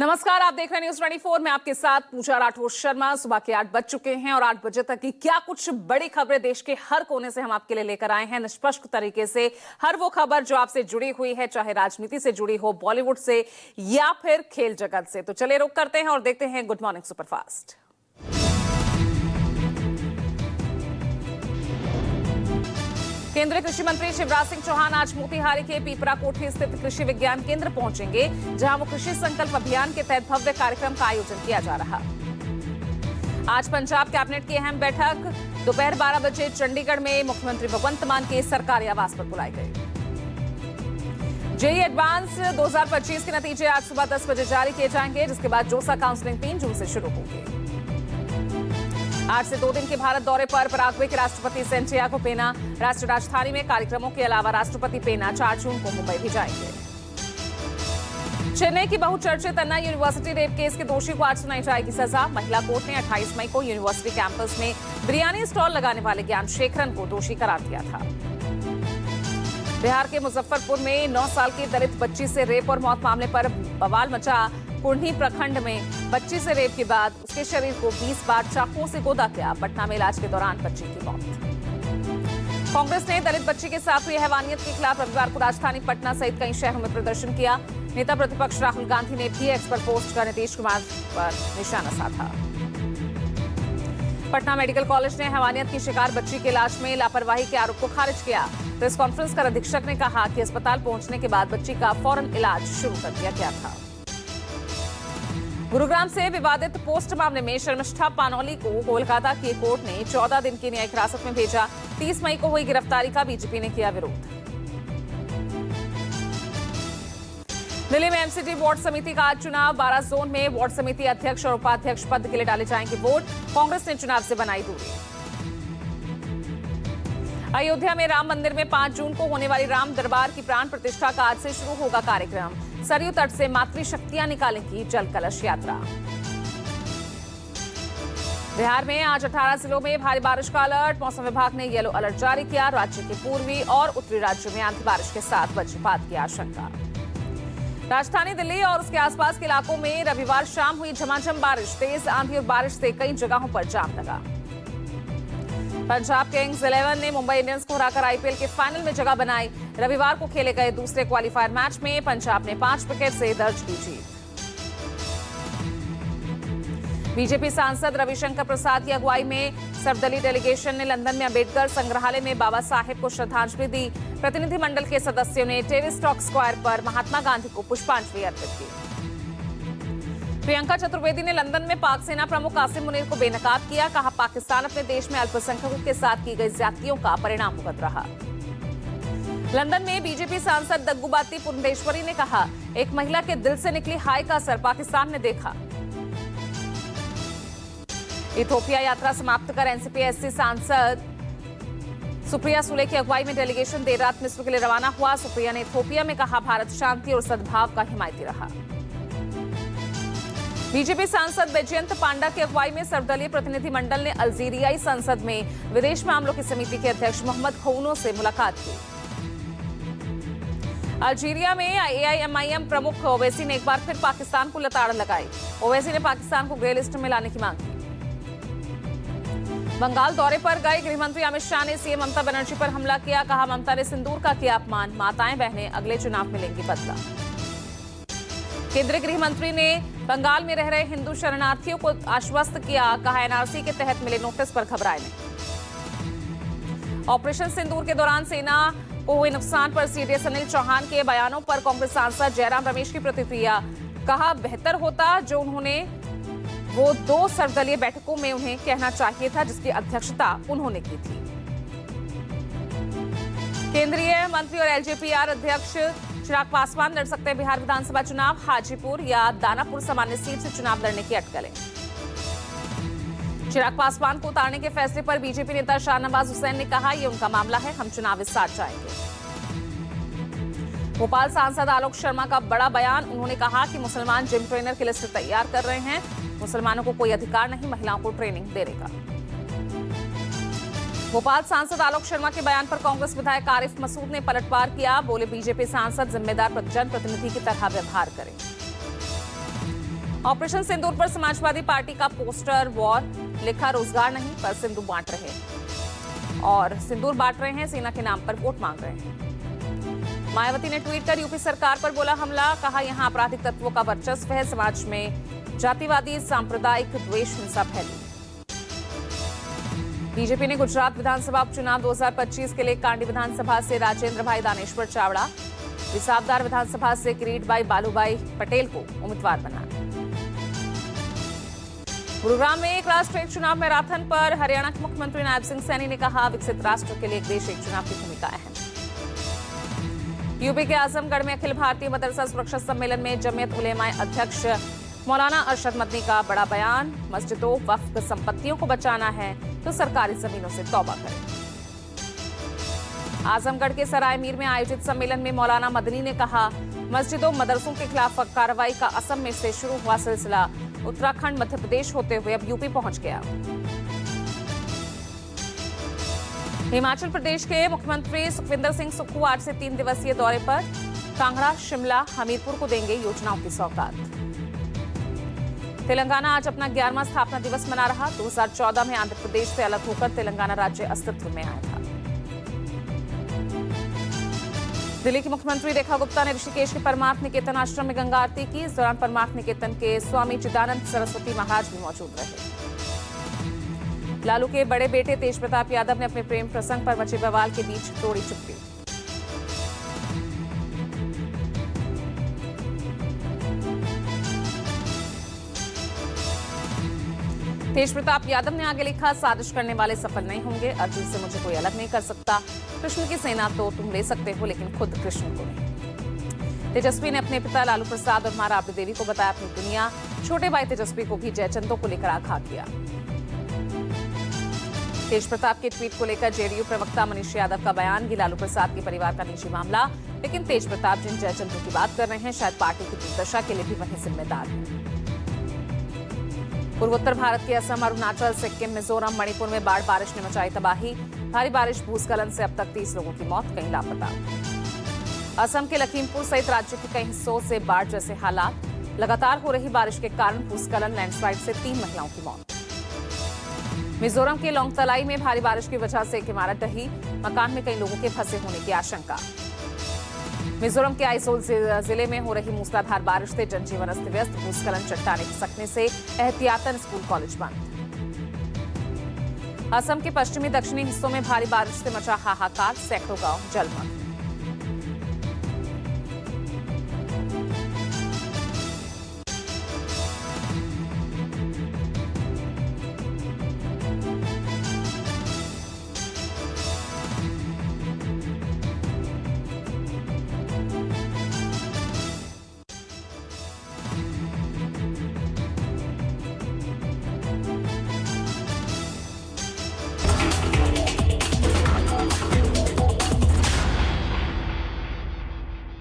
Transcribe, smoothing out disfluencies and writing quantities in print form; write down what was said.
नमस्कार, आप देख रहे हैं न्यूज 24 में आपके साथ पूजा राठौर शर्मा। सुबह के 8 बज चुके हैं और 8 बजे तक की क्या कुछ बड़ी खबरें देश के हर कोने से हम आपके लिए लेकर आए हैं। निष्पक्ष तरीके से हर वो खबर जो आपसे जुड़ी हुई है, चाहे राजनीति से जुड़ी हो, बॉलीवुड से या फिर खेल जगत से। तो चलिए रुक करते हैं और देखते हैं गुड मॉर्निंग सुपरफास्ट। केंद्रीय कृषि मंत्री शिवराज सिंह चौहान आज मोतिहारी के पीपरा कोठी स्थित कृषि विज्ञान केंद्र पहुंचेंगे, जहां वो कृषि संकल्प अभियान के तहत भव्य कार्यक्रम का आयोजन किया जा रहा। आज पंजाब कैबिनेट की अहम बैठक दोपहर 12 बजे चंडीगढ़ में मुख्यमंत्री भगवंत मान के सरकारी आवास पर बुलाई गई। जेईई एडवांस 2025 के नतीजे आज सुबह 10 बजे जारी किए जाएंगे, जिसके बाद जोसा काउंसलिंग 3 जून से शुरू होगी। आज से 2 दिन के भारत दौरे पर पराग्वे के राष्ट्रपति सैंटियागो पेना राष्ट्रीय राजधानी में कार्यक्रमों के अलावा राष्ट्रपति पेना 4 जून को मुंबई भी जाएंगे। चेन्नई की बहुचर्चित अन्ना यूनिवर्सिटी रेप केस के दोषी को आज सुनाई जाएगी सजा। महिला कोर्ट ने 28 मई को यूनिवर्सिटी कैंपस में बिरयानी स्टॉल लगाने वाले ज्ञान शेखरन को दोषी करार दिया था। बिहार के मुजफ्फरपुर में 9 साल की दलित बच्ची से रेप और मौत मामले पर बवाल मचा। कुढ़नी प्रखंड में बच्ची से रेप के बाद उसके शरीर को 20 बार चाकुओं से गोदा किया। पटना में इलाज के दौरान बच्ची की मौत। कांग्रेस ने दलित बच्ची के साथ हुई हैवानियत के खिलाफ रविवार को राजधानी पटना सहित कई शहरों में प्रदर्शन किया। नेता प्रतिपक्ष राहुल गांधी ने भी एक्स पर पोस्ट कर नीतीश कुमार पर निशाना साधा। पटना मेडिकल कॉलेज ने हैवानियत की शिकार बच्ची के इलाज में लापरवाही के आरोप को खारिज किया। प्रेस कॉन्फ्रेंस कर अधीक्षक ने कहा कि अस्पताल पहुंचने के बाद बच्ची का फौरन इलाज शुरू कर दिया गया था। गुरुग्राम से विवादित पोस्ट मामले में शर्मिष्ठा पानौली को कोलकाता की कोर्ट ने 14 दिन की न्यायिक हिरासत में भेजा। 30 मई को हुई गिरफ्तारी का बीजेपी ने किया विरोध। दिल्ली में एमसीडी वार्ड समिति का आज चुनाव। 12 जोन में वार्ड समिति अध्यक्ष और उपाध्यक्ष पद के लिए डाले जाएंगे वोट। कांग्रेस ने चुनाव से बनाई दूरी। अयोध्या में राम मंदिर में 5 जून को होने वाली राम दरबार की प्राण प्रतिष्ठा का आज से शुरू होगा कार्यक्रम। सरयू तट से मातृशक्तियां निकालेंगी जल कलश यात्रा। बिहार में आज 18 जिलों में भारी बारिश का अलर्ट। मौसम विभाग ने येलो अलर्ट जारी किया। राज्य के पूर्वी और उत्तरी राज्यों में आंधी बारिश के साथ वज्रपात की आशंका। राजधानी दिल्ली और उसके आसपास के इलाकों में रविवार शाम हुई झमाझम बारिश। तेज आंधी और बारिश से कई जगहों पर जाम लगा। पंजाब किंग्स 11 ने मुंबई इंडियंस को हराकर आईपीएल के फाइनल में जगह बनाई। रविवार को खेले गए दूसरे क्वालीफायर मैच में पंजाब ने 5 विकेट से दर्ज की जीत। बीजेपी सांसद रविशंकर प्रसाद की अगुवाई में सर्वदलीय डेलीगेशन ने लंदन में अंबेडकर संग्रहालय में बाबा साहेब को श्रद्धांजलि दी। प्रतिनिधिमंडल के सदस्यों ने टेविस्टॉक स्क्वायर पर महात्मा गांधी को पुष्पांजलि अर्पित की। प्रियंका चतुर्वेदी ने लंदन में पाक सेना प्रमुख कासिम मुनीर को बेनकाब किया। कहा, पाकिस्तान अपने देश में अल्पसंख्यकों के साथ की गई ज्यादतियों का परिणाम भुगत रहा। लंदन में बीजेपी सांसद दग्गुबाती पुरंदेश्वरी ने कहा, एक महिला के दिल से निकली हाय का असर पाकिस्तान ने देखा। इथोपिया यात्रा समाप्त कर एनसीपी एससी सांसद सुप्रिया सुले की अगुवाई में डेलीगेशन देर रात मिस्र के लिए रवाना हुआ। सुप्रिया ने इथोपिया में कहा, भारत शांति और सद्भाव का हिमायती रहा। बीजेपी सांसद बैजयंत पांडा की अगुवाई में सर्वदलीय प्रतिनिधिमंडल ने अल्जीरियाई संसद में विदेश मामलों की समिति के अध्यक्ष मोहम्मद खौनो से मुलाकात की। अल्जीरिया में एआईएमआईएम प्रमुख ओवैसी ने एक बार फिर पाकिस्तान को लताड़ लगाई। ओवैसी ने पाकिस्तान को ग्रे लिस्ट में लाने की मांग की। बंगाल दौरे पर गए गृहमंत्री अमित शाह ने सीएम ममता बनर्जी पर हमला किया। कहा, ममता ने सिंदूर का किया अपमान। माताएं बहनें अगले चुनाव में लेंगी बदला। केंद्रीय गृह मंत्री ने बंगाल में रह रहे हिंदू शरणार्थियों को आश्वस्त किया। कहा, एनआरसी के तहत मिले नोटिस पर घबराए नहीं। ऑपरेशन सिंदूर के दौरान सेना को हुए नुकसान पर सीडीएस अनिल चौहान के बयानों पर कांग्रेस सांसद जयराम रमेश की प्रतिक्रिया। कहा, बेहतर होता जो उन्होंने वो 2 सर्वदलीय बैठकों में उन्हें कहना चाहिए था, जिसकी अध्यक्षता उन्होंने की थी। केंद्रीय मंत्री और एलजेपीआर अध्यक्ष चिराग पासवान लड़ सकते हैं बिहार विधानसभा चुनाव। हाजीपुर या दानापुर सामान्य सीट से चुनाव लड़ने की अटकलें। चिराग पासवान को उतारने के फैसले पर बीजेपी नेता शाहनवाज हुसैन ने कहा, यह उनका मामला है, हम चुनाव इस साथ जाएंगे। भोपाल सांसद आलोक शर्मा का बड़ा बयान। उन्होंने कहा कि मुसलमान जिम ट्रेनर की लिस्ट तैयार कर रहे हैं। मुसलमानों को कोई अधिकार नहीं महिलाओं को ट्रेनिंग देने का। भोपाल सांसद आलोक शर्मा के बयान पर कांग्रेस विधायक आरिफ मसूद ने पलटवार किया। बोले, बीजेपी सांसद जिम्मेदार जनप्रतिनिधि की तरह व्यवहार करें। ऑपरेशन सिंदूर पर समाजवादी पार्टी का पोस्टर वॉर, लिखा रोजगार नहीं पर सिंदूर बांट रहे हैं और सिंदूर बांट रहे हैं, सेना के नाम पर वोट मांग रहे हैं। मायावती ने ट्वीट कर यूपी सरकार पर बोला हमला, कहा यहां आपराधिक तत्वों का वर्चस्व है, समाज में जातिवादी सांप्रदायिक द्वेष हिंसा फैली। बीजेपी ने गुजरात विधानसभा उपचुनाव 2025 के लिए कांडी विधानसभा से राजेंद्र भाई दानेश्वर चावड़ा, विसावदार विधानसभा से किरीट भाई बालूभाई पटेल को उम्मीदवार बनाया। गुरुग्राम में एक राष्ट्र एक चुनाव मैराथन पर हरियाणा के मुख्यमंत्री नायब सिंह सैनी ने कहा, विकसित राष्ट्र के लिए एक देश एक चुनाव की भूमिका अहम। यूपी के आजमगढ़ में अखिल भारतीय मदरसा सुरक्षा सम्मेलन में जमीयत उलेमाए अध्यक्ष मौलाना अरशद मदनी का बड़ा बयान, मस्जिदों वक्फ संपत्तियों को बचाना है तो सरकारी जमीनों से तौबा करें। आजमगढ़ के सराय मीर में आयोजित सम्मेलन में मौलाना मदनी ने कहा, मस्जिदों मदरसों के खिलाफ कार्रवाई का असम में से शुरू हुआ सिलसिला उत्तराखंड मध्य प्रदेश होते हुए अब यूपी पहुंच गया। हिमाचल प्रदेश के मुख्यमंत्री सुखविंदर सिंह सुक्खू आज से 3 दिवसीय दौरे पर कांगड़ा, शिमला, हमीरपुर को देंगे योजनाओं की सौगात। तेलंगाना आज अपना 11वां स्थापना दिवस मना रहा। 2014 में आंध्र प्रदेश से अलग होकर तेलंगाना राज्य अस्तित्व में आया था। दिल्ली की मुख्यमंत्री रेखा गुप्ता ने ऋषिकेश के परमार्थ निकेतन आश्रम में गंगा आरती की। इस दौरान परमार्थ निकेतन के स्वामी चिदानंद सरस्वती महाराज भी मौजूद रहे। लालू के बड़े बेटे तेज प्रताप यादव ने अपने प्रेम प्रसंग पर मचे बवाल के बीच तोड़ी चुप्पी। तेज प्रताप यादव ने आगे लिखा, साजिश करने वाले सफल नहीं होंगे। अर्जुन से मुझे कोई अलग नहीं कर सकता। कृष्ण की सेना तो तुम ले सकते हो, लेकिन खुद कृष्ण को नहीं। तेजस्वी ने अपने पिता लालू प्रसाद और मां राबड़ी देवी को बताया अपनी दुनिया। छोटे भाई तेजस्वी को भी जयचंदों को लेकर आगाह किया। तेज प्रताप के ट्वीट को लेकर जेडीयू प्रवक्ता मनीष यादव का बयान, कि लालू प्रसाद के परिवार का निजी मामला, लेकिन तेज प्रताप जिन जयचंदों की बात कर रहे हैं शायद पार्टी की दुर्दशा के लिए भी वही जिम्मेदार है। पूर्वोत्तर भारत के असम, अरुणाचल, सिक्किम, मिजोरम, मणिपुर में बाढ़ बारिश ने मचाई तबाही। भारी बारिश, भूस्खलन से अब तक 30 लोगों की मौत, कई लापता। असम के लखीमपुर सहित राज्य के कई हिस्सों से बाढ़ जैसे हालात। लगातार हो रही बारिश के कारण भूस्खलन, लैंडस्लाइड से 3 महिलाओं की मौत। मिजोरम के लोंगतलाई में भारी बारिश की वजह से एक इमारत ढही, मकान में कई लोगों के फंसे होने की आशंका। मिजोरम के आइजोल जिले में हो रही मूसलाधार बारिश से जनजीवन अस्त व्यस्त। भूस्खलन, चट्टाने खिसकने से एहतियातन स्कूल कॉलेज बंद। असम के पश्चिमी दक्षिणी हिस्सों में भारी बारिश से मचा हाहाकार, सैकड़ों गांव जलमग्न।